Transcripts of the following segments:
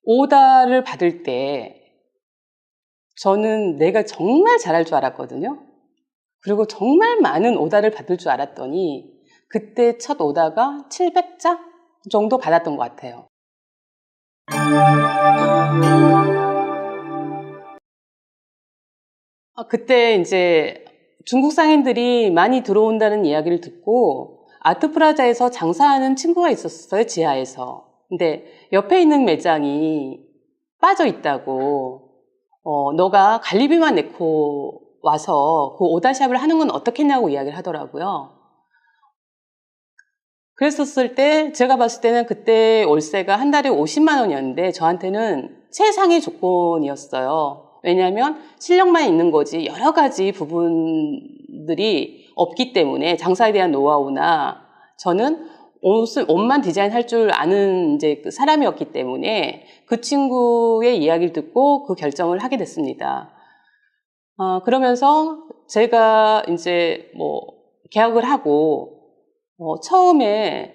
오다를 받을 때 저는 내가 정말 잘할 줄 알았거든요. 그리고 정말 많은 오다를 받을 줄 알았더니 그때 첫 오다가 700자 정도 받았던 것 같아요. 그때 이제 중국 상인들이 많이 들어온다는 이야기를 듣고 아트프라자에서 장사하는 친구가 있었어요, 지하에서. 근데 옆에 있는 매장이 빠져 있다고, 너가 관리비만 내고 와서 그 오다샵을 하는 건 어떻겠냐고 이야기를 하더라고요. 그랬었을 때 제가 봤을 때는 그때 월세가 한 달에 50만 원이었는데 저한테는 최상의 조건이었어요. 왜냐하면 실력만 있는 거지 여러 가지 부분들이 없기 때문에 장사에 대한 노하우나 저는 옷만 디자인할 줄 아는 이제 그 사람이었기 때문에 그 친구의 이야기를 듣고 그 결정을 하게 됐습니다. 그러면서 제가 이제 계약을 하고 처음에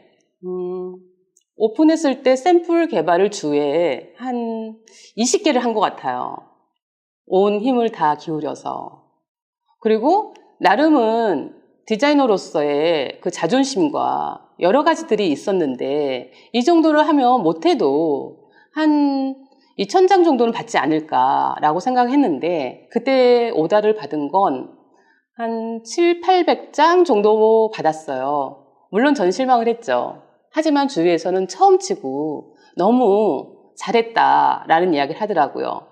오픈했을 때 샘플 개발을 주에 한 20개를 한 것 같아요. 온 힘을 다 기울여서. 그리고 나름은 디자이너로서의 그 자존심과 여러 가지들이 있었는데 이 정도를 하면 못해도 한 2,000장 정도는 받지 않을까라고 생각했는데 그때 오다를 받은 건 한 700~800장 정도 받았어요. 물론 전 실망을 했죠. 하지만 주위에서는 처음 치고 너무 잘했다라는 이야기를 하더라고요.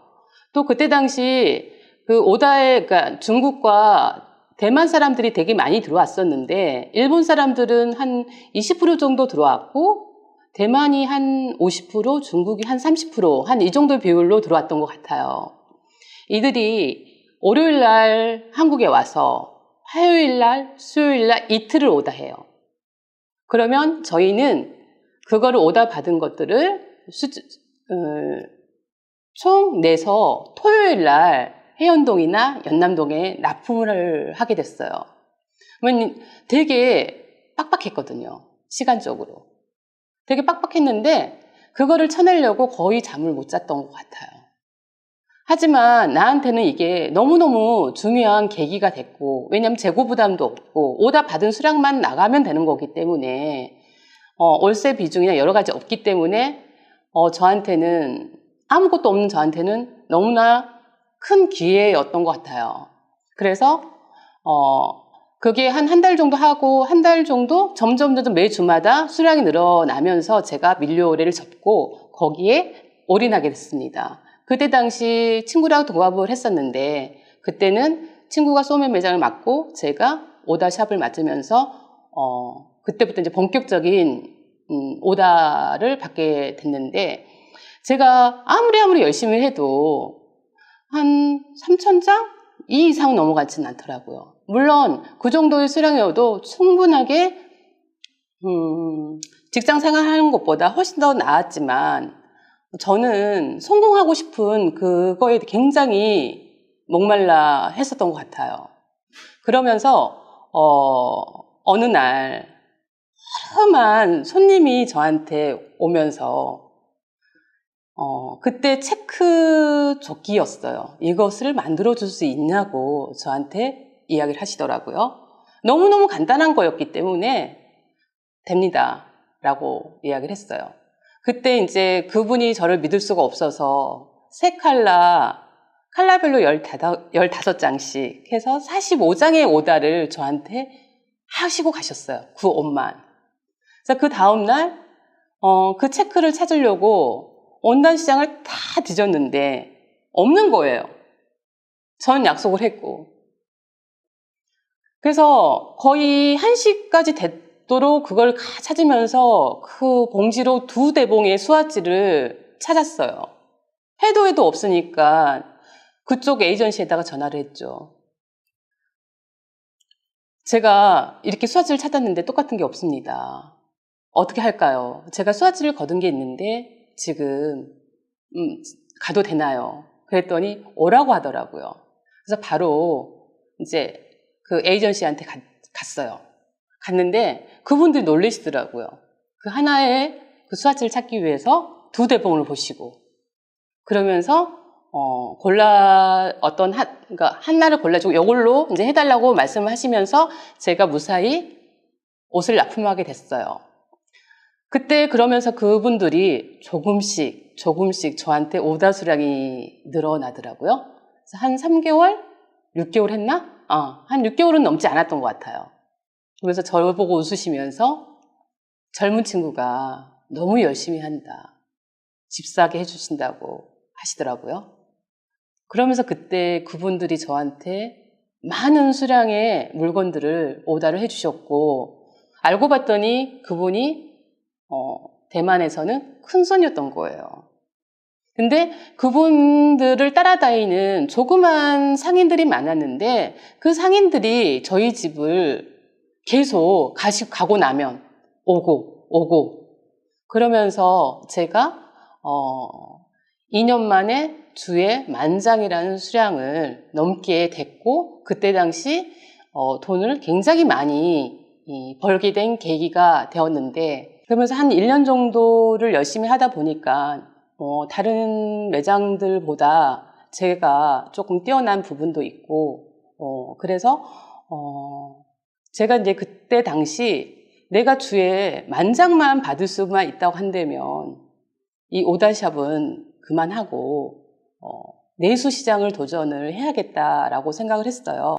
또 그때 당시 그 오다에, 그러니까 중국과 대만 사람들이 되게 많이 들어왔었는데 일본 사람들은 한 20% 정도 들어왔고 대만이 한 50%, 중국이 한 30%, 한 이 정도 비율로 들어왔던 것 같아요. 이들이 월요일 날 한국에 와서 화요일 날, 수요일 날 이틀을 오다해요. 그러면 저희는 그거를 오다 받은 것들을 총 내서 토요일 날 해연동이나 연남동에 납품을 하게 됐어요. 되게 빡빡했거든요. 시간적으로. 되게 빡빡했는데 그거를 쳐내려고 거의 잠을 못 잤던 것 같아요. 하지만 나한테는 이게 너무너무 중요한 계기가 됐고 왜냐하면 재고 부담도 없고 오다 받은 수량만 나가면 되는 거기 때문에 월세 비중이나 여러 가지 없기 때문에 저한테는 아무것도 없는 저한테는 너무나 큰 기회였던 것 같아요. 그래서 그게 한 달 정도 하고 한 달 정도 점점 매 주마다 수량이 늘어나면서 제가 밀료의뢰를 접고 거기에 올인하게 됐습니다. 그때 당시 친구랑 동업을 했었는데 그때는 친구가 소매 매장을 맡고 제가 오다샵을 맡으면서 그때부터 이제 본격적인 오다를 받게 됐는데 제가 아무리 열심히 해도 한 3,000장? 이 이상 넘어가지는 않더라고요. 물론 그 정도의 수량이어도 충분하게 직장 생활하는 것보다 훨씬 더 나았지만 저는 성공하고 싶은 그거에 굉장히 목말라 했었던 것 같아요. 그러면서 어느 날 하루만 손님이 저한테 오면서 그때 체크 조끼였어요. 이것을 만들어줄 수 있냐고 저한테 이야기를 하시더라고요. 너무너무 간단한 거였기 때문에 됩니다 라고 이야기를 했어요. 그때 이제 그분이 저를 믿을 수가 없어서 세 칼라별로 15장씩 해서 45장의 오다를 저한테 하시고 가셨어요. 그 옷만. 그래서 그 다음날 그 체크를 찾으려고 원단 시장을 다 뒤졌는데 없는 거예요. 전 약속을 했고. 그래서 거의 1시까지 됐도록 그걸 찾으면서 그 봉지로 2대봉의 수화지를 찾았어요. 해도 없으니까 그쪽 에이전시에다가 전화를 했죠. 제가 이렇게 수화지를 찾았는데 똑같은 게 없습니다. 어떻게 할까요? 제가 수화지를 거둔 게 있는데 지금 가도 되나요? 그랬더니 오라고 하더라고요. 그래서 바로 이제 그 에이전시한테 갔어요. 갔는데 그분들이 놀라시더라고요. 그 하나의 그 수화지를 찾기 위해서 2대봉을 보시고 그러면서 그러니까 하나를 골라주고 이걸로 이제 해달라고 말씀을 하시면서 제가 무사히 옷을 납품하게 됐어요. 그때 그러면서 그분들이 조금씩 저한테 오다 수량이 늘어나더라고요. 그래서 한 3개월? 6개월 했나? 한 6개월은 넘지 않았던 것 같아요. 그래서 저를 보고 웃으시면서 젊은 친구가 너무 열심히 한다. 집 사게 해주신다고 하시더라고요. 그러면서 그때 그분들이 저한테 많은 수량의 물건들을 오다를 해주셨고, 알고 봤더니 그분이 대만에서는 큰손이었던 거예요. 근데 그분들을 따라다니는 조그만 상인들이 많았는데 그 상인들이 저희 집을 계속 가고 나면 오고 그러면서 제가 2년 만에 주에 10,000장이라는 수량을 넘게 됐고 그때 당시 돈을 굉장히 많이 벌게 된 계기가 되었는데 그러면서 한 1년 정도를 열심히 하다 보니까 다른 매장들보다 제가 조금 뛰어난 부분도 있고 그래서 제가 이제 그때 당시 내가 주에 10,000장만 받을 수만 있다고 한다면 이 오다샵은 그만하고 내수 시장을 도전을 해야겠다라고 생각을 했어요.